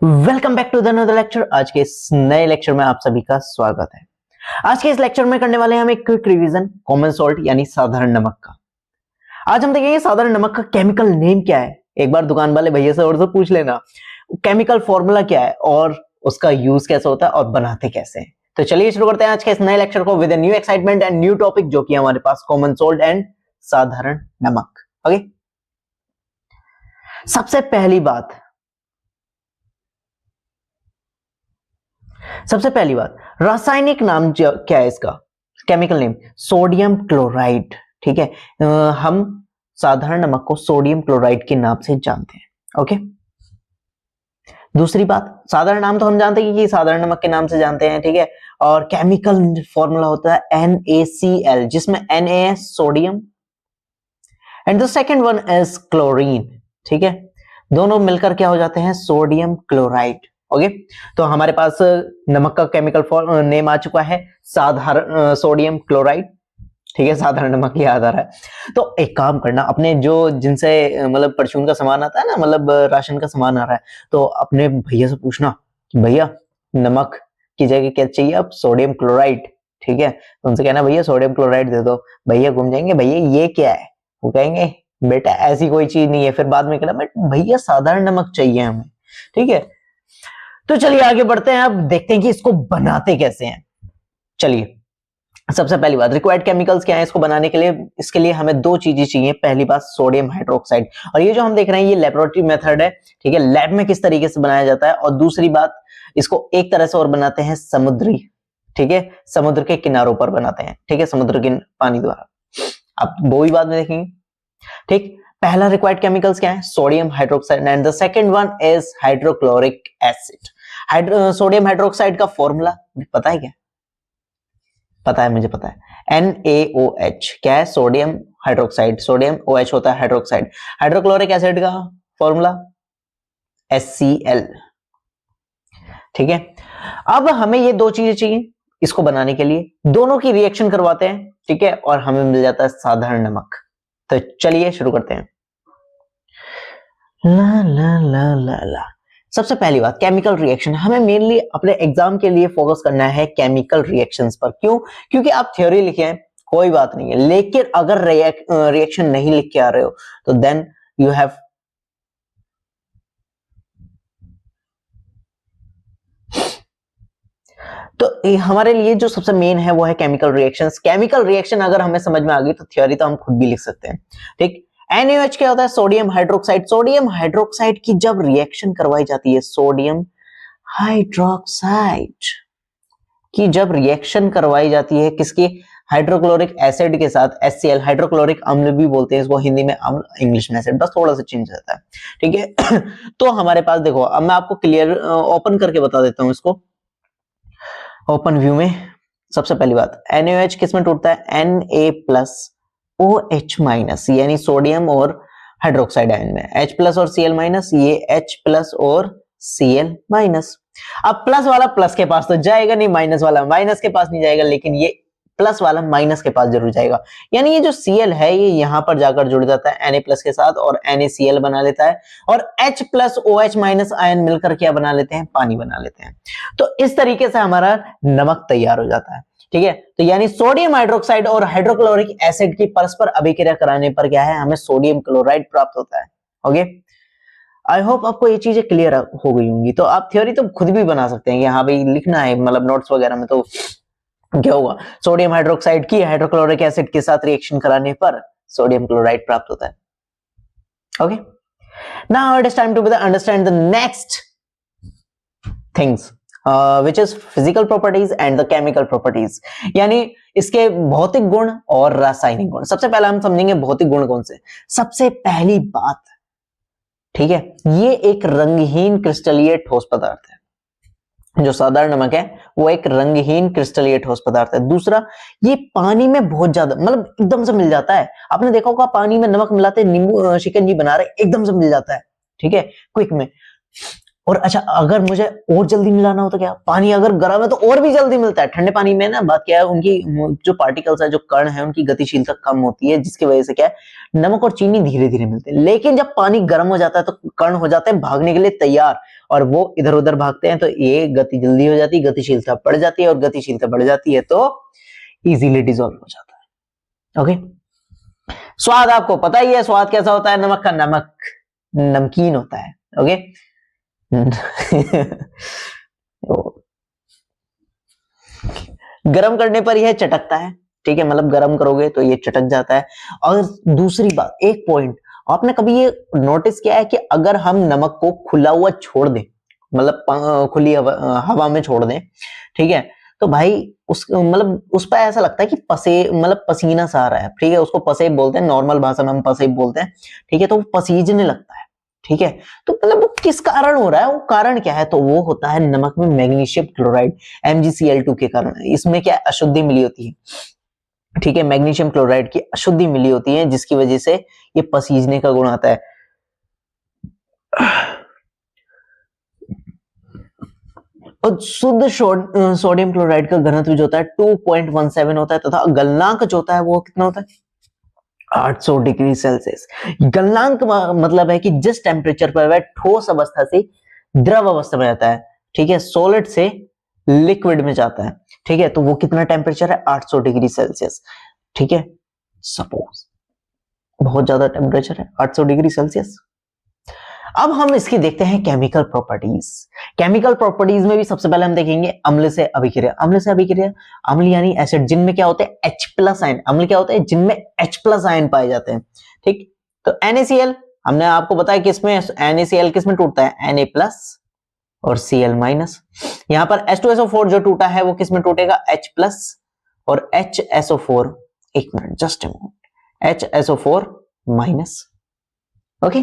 Welcome back to the another lecture. आज के इस नए लेक्चर में आप सभी का स्वागत है। आज के इस लेक्चर में करने वाले हैं हम एक क्विक रिवीजन कॉमन सॉल्ट यानी साधारण नमक का। आज हम देखेंगे साधारण नमक का केमिकल नेम क्या है। एक बार दुकान वाले भैया से और से पूछ लेना केमिकल फॉर्मूला क्या है और उसका यूज कैसे होता है और बनाते कैसे हैं। तो चलिए शुरू करते हैं आज के इस नए लेक्चर को with new excitement and new topic, जो कि हमारे पास कॉमन सॉल्ट एंड साधारण नमक। ओके, सबसे पहली बात रासायनिक नाम क्या है इसका, केमिकल नेम सोडियम क्लोराइड। ठीक है, हम साधारण नमक को सोडियम क्लोराइड के नाम से जानते हैं। ओके, दूसरी बात, साधारण नाम तो हम जानते हैं कि साधारण नमक के नाम से जानते हैं। ठीक है, और केमिकल फॉर्मूला होता है NaCl, जिसमें Na है sodium and the second one is chlorine. ठीक है, दोनों मिलकर क्या हो जाते हैं, सोडियम क्लोराइड। ओके, तो हमारे पास नमक का केमिकल नेम आ चुका है साधारण सोडियम क्लोराइड। ठीक है, साधारण नमक याद आ रहा है। तो एक काम करना, अपने जो जिनसे मतलब परचून का सामान आता है ना, मतलब राशन का सामान आ रहा है, तो अपने भैया से पूछना भैया नमक की जगह क्या चाहिए, अब सोडियम क्लोराइड। ठीक है, तो उनसे कहना भैया सोडियम क्लोराइड दे दो। भैया घूम जाएंगे, भैया ये क्या है, वो कहेंगे बेटा ऐसी कोई चीज नहीं है। फिर बाद में कहना भैया साधारण नमक चाहिए हमें। ठीक है, तो चलिए आगे बढ़ते हैं, अब देखते हैं कि इसको बनाते कैसे हैं। चलिए, सबसे पहली बात, रिक्वायर्ड केमिकल्स क्या है इसको बनाने के लिए। इसके लिए हमें दो चीजें चाहिए। पहली बात सोडियम हाइड्रोक्साइड, और ये जो हम देख रहे हैं ये लेबोरेटरी मेथड है। ठीक है, लैब में किस तरीके से बनाया जाता है। और दूसरी बात, इसको एक तरह से और बनाते हैं समुद्री। ठीक है, समुद्र के किनारों पर बनाते हैं। ठीक है, समुद्र के पानी द्वारा। अब वो ही बात में देखेंगे। ठीक, पहला रिक्वायर्ड केमिकल्स क्या है, sodium hydroxide and the second one is hydrochloric acid. Sodium hydroxide का फॉर्मूला पता है क्या? पता है, मुझे पता है, NaOH। क्या है, सोडियम हाइड्रोक्साइड, सोडियम OH होता है हाइड्रोक्साइड। हाइड्रोक्लोरिक एसिड का फॉर्मूला HCl। ठीक है, अब हमें ये दो चीजें चाहिए इसको बनाने के लिए, दोनों की रिएक्शन करवाते हैं। ठीक है, और हमें मिल जाता है साधारण नमक। तो चलिए शुरू करते हैं। ला ला ला ला ला, सबसे पहली बात केमिकल रिएक्शन। हमें मेनली अपने एग्जाम के लिए फोकस करना है केमिकल रिएक्शंस पर। क्यों? क्योंकि आप थ्योरी लिखे हैं कोई बात नहीं है, लेकिन अगर रिएक्शन नहीं लिख के आ रहे हो तो देन यू हैव तो हमारे लिए जो सबसे मेन है वो है केमिकल रिएक्शंस। केमिकल रिएक्शन अगर हमें समझ में आ गई तो थ्योरी तो हम खुद भी लिख सकते हैं। ठीक, NaOH क्या होता है, सोडियम हाइड्रोक्साइड। सोडियम हाइड्रोक्साइड की जब रिएक्शन करवाई जाती है, सोडियम हाइड्रोक्साइड की जब रिएक्शन करवाई जाती है किसकी, हाइड्रोक्लोरिक एसिड के साथ, HCl, हाइड्रोक्लोरिक अम्ल भी बोलते हैं इसको हिंदी में, अम्ल इंग्लिश में एसिड, बस थोड़ा सा चेंज रहता है। ठीक है तो हमारे पास देखो, अब मैं आपको क्लियर ओपन करके बता देता हूं इसको ओपन व्यू में। सबसे पहली बात, NaOH किस में टूटता है, Na+OH- यानी सोडियम और हाइड्रोक्साइड आयन में, H+ और Cl-, ये H+ और Cl-। अब प्लस वाला प्लस के पास तो जाएगा नहीं, माइनस वाला माइनस के पास नहीं जाएगा, लेकिन ये प्लस वाला माइनस के पास जरूर जाएगा। यानी ये जो Cl है ये यहां पर जाकर जुड़ जाता है Na+ के साथ और NaCl बना लेता है, और H+OH- आयन मिलकर क्या बना लेते हैं, पानी बना लेते हैं। तो इस तरीके से हमारा नमक तैयार हो जाता है। ठीक है, तो यानी सोडियम हाइड्रोक्साइड और हाइड्रोक्लोरिक एसिड की परस्पर अभिक्रिया कराने पर क्या है, हमें सोडियम क्लोराइड प्राप्त होता है। ओके, आई होप आपको ये चीजें क्लियर हो गई होंगी। तो आप थ्योरी तो खुद भी बना सकते हैं कि हाँ भाई लिखना है, मतलब नोट्स वगैरह में, तो क्या होगा, सोडियम हाइड्रोक्साइड की हाइड्रोक्लोरिक एसिड के साथ रिएक्शन कराने पर सोडियम क्लोराइड प्राप्त होता है। Okay, now it is time to understand the next things which is physical properties and the chemical properties, यानी इसके भौतिक गुण और रासायनिक गुण। सबसे पहले हम समझेंगे भौतिक गुण कौन से। सबसे पहली बात, ठीक है, ये एक रंगहीन क्रिस्टलीय ठोस पदार्थ है। जो साधारण नमक है वो एक रंगहीन क्रिस्टलीय ठोस पदार्थ है। दूसरा, ये पानी में बहुत ज्यादा, मतलब एकदम से मिल जाता है। आपने देखा होगा पानी में नमक मिलाते नींबू शिकंजी बना रहे, एकदम से मिल जाता है। ठीक है, क्विक में। और अच्छा, अगर मुझे और जल्दी मिलाना हो तो क्या, पानी अगर गर्म है तो और भी जल्दी मिलता है। ठंडे पानी में ना बात क्या है, उनकी जो पार्टिकल्स है, जो कण है, उनकी गतिशीलता कम होती है, जिसकी वजह से क्या है, नमक और चीनी धीरे धीरे मिलते हैं। लेकिन जब पानी गर्म हो जाता है तो कण हो जाते हैं भागने के लिए तैयार, और वो इधर उधर भागते हैं, तो ये गति जल्दी हो जाती है, गतिशीलता बढ़ जाती है, और गतिशीलता बढ़ जाती है तो इजीली डिजोल्व हो जाता है। ओके, स्वाद आपको पता ही है, स्वाद कैसा होता है नमक का, नमक नमकीन होता है। ओके गरम करने पर यह चटकता है, ठीक है, मतलब गरम करोगे तो ये चटक जाता है। और दूसरी बात, एक पॉइंट आपने कभी ये नोटिस किया है कि अगर हम नमक को खुला हुआ छोड़ दें, मतलब खुली हवा में छोड़ दें, ठीक है, तो भाई उस मतलब उस पर ऐसा लगता है कि मतलब पसीना सा आ रहा है, ठीक है, उसको पसेब बोलते हैं, नॉर्मल भाषा में हम पसेब बोलते हैं, ठीक है, तो वो पसीजने लगता है, ठीक है। तो मतलब वो किस कारण हो रहा है, वो कारण क्या है, तो वो होता है नमक में मैग्नीशियम क्लोराइड MgCl2 के कारण। इसमें क्या अशुद्धि मिली होती है, ठीक है, मैग्नीशियम क्लोराइड की अशुद्धि मिली होती है, जिसकी वजह से ये पसीजने का गुण आता है। और शुद्ध सोडियम क्लोराइड का घनत्व जो होता है 2.17 होता है, तथा गलनांक जो होता है वो कितना होता है, 800 डिग्री सेल्सियस। गलनांक मतलब है कि जिस टेम्परेचर पर वह ठोस अवस्था से द्रव अवस्था में जाता है, ठीक है, सॉलिड से लिक्विड में जाता है, ठीक है, तो वो कितना टेम्परेचर है, 800 डिग्री सेल्सियस, ठीक है। सपोज बहुत ज्यादा टेम्परेचर है 800 डिग्री सेल्सियस। अब हम इसकी देखते हैं केमिकल प्रॉपर्टीज। केमिकल प्रॉपर्टीज में भी सबसे पहले हम देखेंगे अम्ल से अभिक्रिया। अम्ल से अभिक्रिया, अम्ल यानी एसिड जिनमें क्या होते हैं H+ आयन। अम्ल क्या होते हैं, जिनमें H+ आयन पाए जाते हैं, ठीक। तो NaCl हमने आपको बताया किसमें NaCl किसमें टूटता है, Na+ और Cl-। यहां पर H2SO4 जो टूटा है वो किसमें टूटेगा, H+ और HSO4, एक मिनट जस्ट HSO4-। ओके,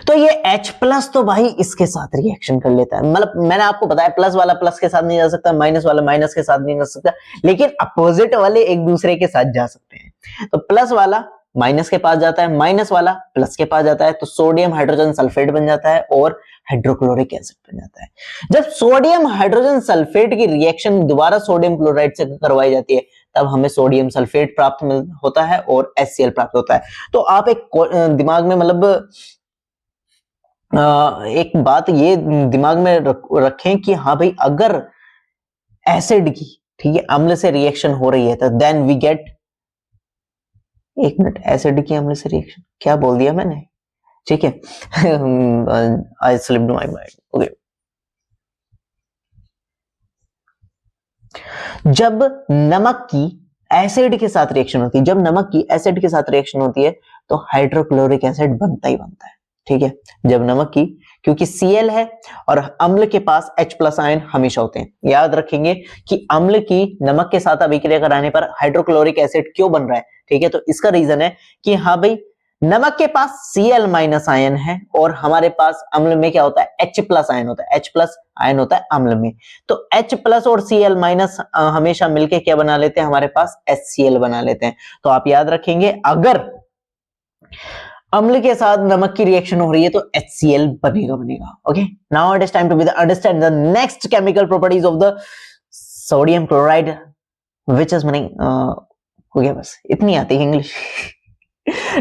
तो ये H+ तो भाई इसके साथ रिएक्शन कर लेता है, मतलब मैंने आपको बताया प्लस वाला प्लस के साथ नहीं जा सकता, माइनस वाला माइनस के साथ नहीं जा सकता, लेकिन अपोजिट वाले एक दूसरे के साथ जा सकते हैं। तो प्लस वाला माइनस के पास जाता है, माइनस वाला प्लस के पास जाता है, तो सोडियम हाइड्रोजन सल्फेट बन जाता है और हाइड्रोक्लोरिक एसिड बन जाता है। जब सोडियम हाइड्रोजन सल्फेट की रिएक्शन दोबारा सोडियम क्लोराइड से करवाई जाती है, तब हमें सोडियम सल्फेट प्राप्त होता है और HCl प्राप्त होता है। तो आप एक दिमाग में मतलब एक बात ये दिमाग में रखें कि हाँ भाई, अगर एसिड की, ठीक है, अम्ल से रिएक्शन हो रही है तो देन वी गेट, एक मिनट, एसिड की अम्ल से रिएक्शन क्या बोल दिया मैंने, ठीक है, आई स्लिप्ड माय माइंड। ओके, जब नमक की एसिड के साथ रिएक्शन होती है, जब नमक की एसिड के साथ रिएक्शन होती है तो हाइड्रोक्लोरिक एसिड बनता ही बनता है, ठीक है। जब नमक की, क्योंकि Cl है और अम्ल के पास H+ आयन हमेशा होते हैं, याद रखेंगे कि अम्ल की नमक के साथ अभिक्रिया कराने पर हाइड्रोक्लोरिक एसिड क्यों बन रहा है, ठीक है, तो इसका रीजन है कि हाँ भाई, नमक के पास Cl- आयन है और हमारे पास अम्ल में क्या होता है, H+ आयन होता है, H+ आयन होता है अम्ल में, तो H+ और Cl- हमेशा मिलके क्या बना लेते हैं, हमारे पास HCl बना लेते हैं। तो आप याद रखेंगे, अगर अम्ल के साथ नमक की रिएक्शन हो रही है तो HCl बनेगा। Okay, now it is time to understand the next chemical properties of the sodium chloride, which is meaning, हो गया बस, इतनी आती है इंग्लिश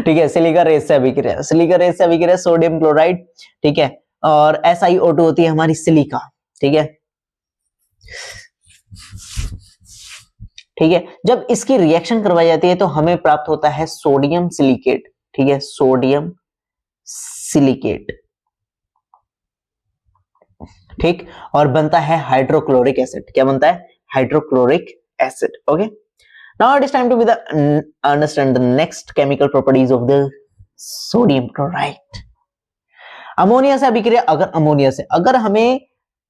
ठीक है। सिलिका रेस से अभिक्रिया, सिलिका रेस से अभिक्रिया सोडियम क्लोराइड, ठीक है, और SiO2 होती है हमारी सिलिका, ठीक है, ठीक है। जब इसकी रिएक्शन करवाई जाती है तो हमें प्राप्त होता है सोडियम सिलिकेट, ठीक है, सोडियम सिलिकेट, ठीक, और बनता है हाइड्रोक्लोरिक एसिड। क्या बनता है, hydrochloric acid. Okay, now it is time to be the understand the next chemical properties of the sodium chloride. Ammonia से अभिक्रिया, अगर हमें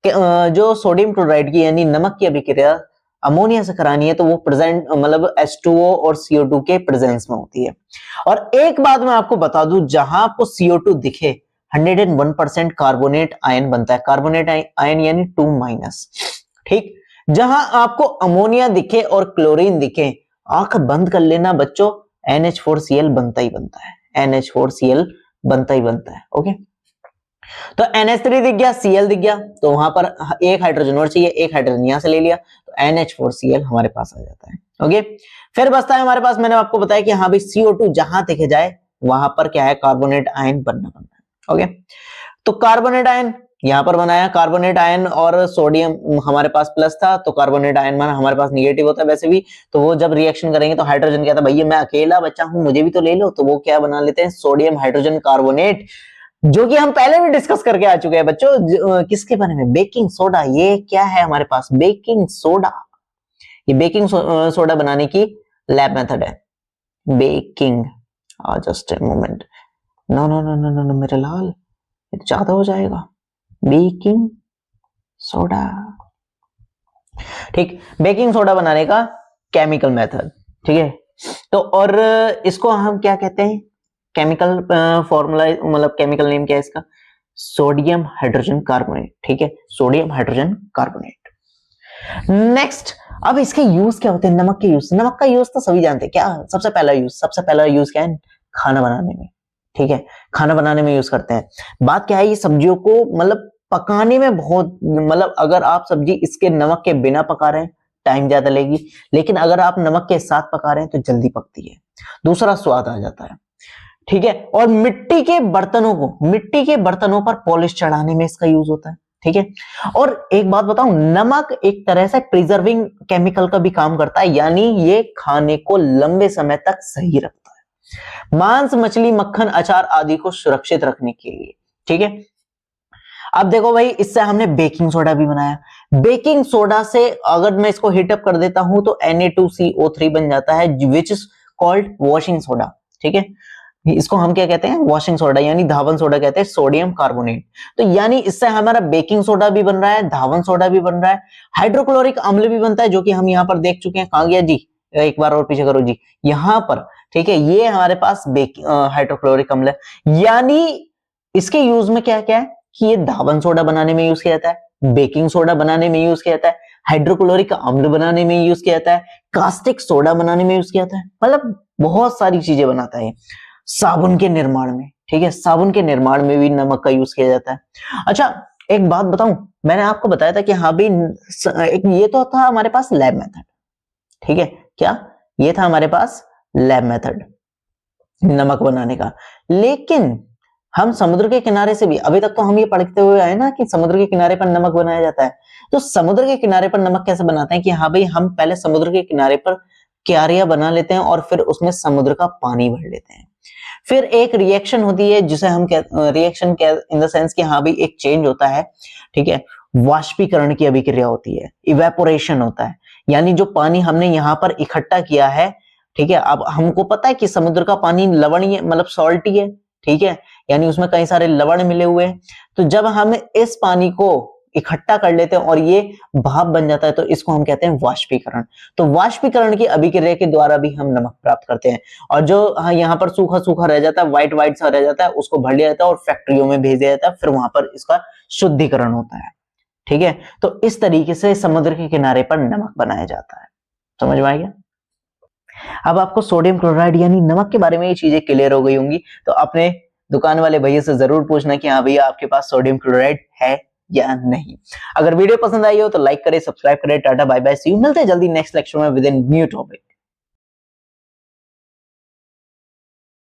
जो सोडियम क्लोराइड की यानी नमक की अभिक्रिया अमोनिया से करानी है तो वो प्रेजेंट मतलब H2O और CO2 के प्रेजेंस में होती है। और एक बात मैं आपको बता दूं, जहां आपको CO2 दिखे 101% कार्बोनेट आयन बनता है, कार्बोनेट आयन यानी 2-, ठीक। जहां आपको अमोनिया दिखे और क्लोरीन दिखे, आंख बंद कर लेना बच्चों, NH4Cl बनता ही बनता है, NH4Cl बनता ही बनता है। ओके, तो NH3 दिख गया, Cl दिख गया, तो वहां पर एक हाइड्रोजन और चाहिए, एक हाइड्रोजन यहां से ले लिया, तो NH4Cl हमारे पास आ जाता है। ओके, फिर बचता है हमारे पास, मैंने आपको बताया कि हाँ भाई CO2 जहां देखे जाए वहां पर क्या है, कार्बोनेट आयन बनना है। ओके, तो कार्बोनेट आयन यहां पर बनाया, कार्बोनेट आयन और सोडियम हमारे पास प्लस था, तो कार्बोनेट आयन माना हमारे पास निगेटिव होता है वैसे भी, तो वो जब रिएक्शन करेंगे तो हाइड्रोजन कहता है भैया मैं अकेला बच्चा हूं, मुझे भी तो ले लो, तो वो क्या बना लेते हैं, सोडियम हाइड्रोजन कार्बोनेट, जो कि हम पहले भी डिस्कस करके आ चुके हैं बच्चों, किसके बारे में, बेकिंग सोडा। ये क्या है हमारे पास, बेकिंग सोडा। ये बेकिंग सोडा बनाने की लैब मेथड है, baking. Just a moment, no no no no no मेरे लाल, ज्यादा हो जाएगा, बेकिंग सोडा। ठीक, बेकिंग सोडा बनाने का केमिकल मेथड। ठीक है, तो और इसको हम क्या कहते हैं, केमिकल फॉर्मूला, मतलब केमिकल नेम क्या है इसका, सोडियम हाइड्रोजन कार्बोनेट। ठीक है, सोडियम हाइड्रोजन कार्बोनेट। नेक्स्ट, अब इसके यूज क्या होते हैं, नमक के यूज। नमक का यूज तो सभी जानते हैं, क्या सबसे पहला यूज क्या है, खाना बनाने में। ठीक है, खाना बनाने में यूज करते हैं। बात क्या है, ये सब्जियों को मतलब पकाने में बहुत, मतलब अगर आप सब्जी इसके नमक के बिना पका रहे हैं टाइम ज्यादा लेगी, लेकिन अगर आप नमक के साथ पका रहे हैं तो जल्दी पकती है, दूसरा स्वाद आ जाता है। ठीक है, और मिट्टी के बर्तनों पर पॉलिश चढ़ाने में इसका यूज होता है। ठीक है, और एक बात बताऊं, नमक एक तरह से प्रिजर्विंग केमिकल का भी काम करता है, यानी ये खाने को लंबे समय तक सही रखता है, मांस, मछली, मक्खन, अचार आदि को सुरक्षित रखने के लिए। ठीक है, अब देखो भाई, इससे हमने बेकिंग सोडा भी बनाया। बेकिंग सोडा से अगर मैं इसको हीटअप कर देता हूं तो Na2CO3 बन जाता है, which is called washing soda. ठीक है, इसको हम क्या कहते हैं, वॉशिंग सोडा, यानी धावन सोडा कहते हैं, सोडियम कार्बोनेट। तो यानी इससे हमारा बेकिंग सोडा भी बन रहा है, धावन सोडा भी बन रहा है, हाइड्रोक्लोरिक अम्ल भी बनता है, जो कि हम यहाँ पर देख चुके हैं। कहां गया जी, एक बार और पीछे करो जी, यहां पर। ठीक है, ये हमारे पास हाइड्रोक्लोरिक अम्ल है। यानी इसके यूज में क्या क्या है कि ये धावन सोडा बनाने में यूज किया जाता है, बेकिंग सोडा बनाने में यूज किया जाता है, हाइड्रोक्लोरिक अम्ल बनाने में यूज किया जाता है, कास्टिक सोडा बनाने में यूज किया जाता है, मतलब बहुत सारी चीजें बनाता है। साबुन के निर्माण में, ठीक है, साबुन के निर्माण में भी नमक का यूज किया जाता है। अच्छा, एक बात बताऊं, मैंने आपको बताया था कि हाँ भी एक ये तो था हमारे पास लैब मेथड। ठीक है, क्या ये था हमारे पास लैब मेथड नमक बनाने का, लेकिन हम समुद्र के किनारे से भी, अभी तक तो हम ये पढ़ते हुए आए ना कि समुद्र के किनारे पर नमक बनाया जाता है। तो समुद्र के किनारे पर नमक कैसे बनाते हैं कि हाँ भाई, हम पहले समुद्र के किनारे पर क्यारियां बना लेते हैं और फिर उसमें समुद्र का पानी भर लेते हैं। फिर एक रिएक्शन होती है जिसे हम रिएक्शन इन द सेंस कि हाँ भाई एक चेंज होता है। ठीक है, वाष्पीकरण की अभिक्रिया होती है, इवेपोरेशन होता है, यानी जो पानी हमने यहाँ पर इकट्ठा किया है, ठीक है, अब हमको पता है कि समुद्र का पानी लवणीय, मतलब सॉल्टी है। ठीक है, यानी उसमें कई सारे लवण मिले हुए हैं। तो जब हम इस पानी को इकट्ठा कर लेते हैं और ये भाप बन जाता है, तो इसको हम कहते हैं वाष्पीकरण। तो वाष्पीकरण की अभिक्रिया के द्वारा भी हम नमक प्राप्त करते हैं। और जो यहाँ पर सूखा सूखा रह जाता है, व्हाइट व्हाइट सा रह जाता है, उसको भर लिया जाता है और फैक्ट्रियों में भेज दिया जाता है, फिर वहां पर इसका शुद्धिकरण होता है। ठीक है, तो इस तरीके से समुद्र के किनारे पर नमक बनाया जाता है। समझ में आ गया? अब आपको सोडियम क्लोराइड यानी नमक के बारे में ये चीजें क्लियर हो गई होंगी, तो अपने दुकान वाले भैया से जरूर पूछना कि हाँ भैया आपके पास सोडियम क्लोराइड है या नहीं। अगर वीडियो पसंद आई हो तो लाइक करें, सब्सक्राइब करें। Tata bye bye, see you, मिलते हैं जल्दी नेक्स्ट लेक्चर में विद इन न्यू टॉपिक।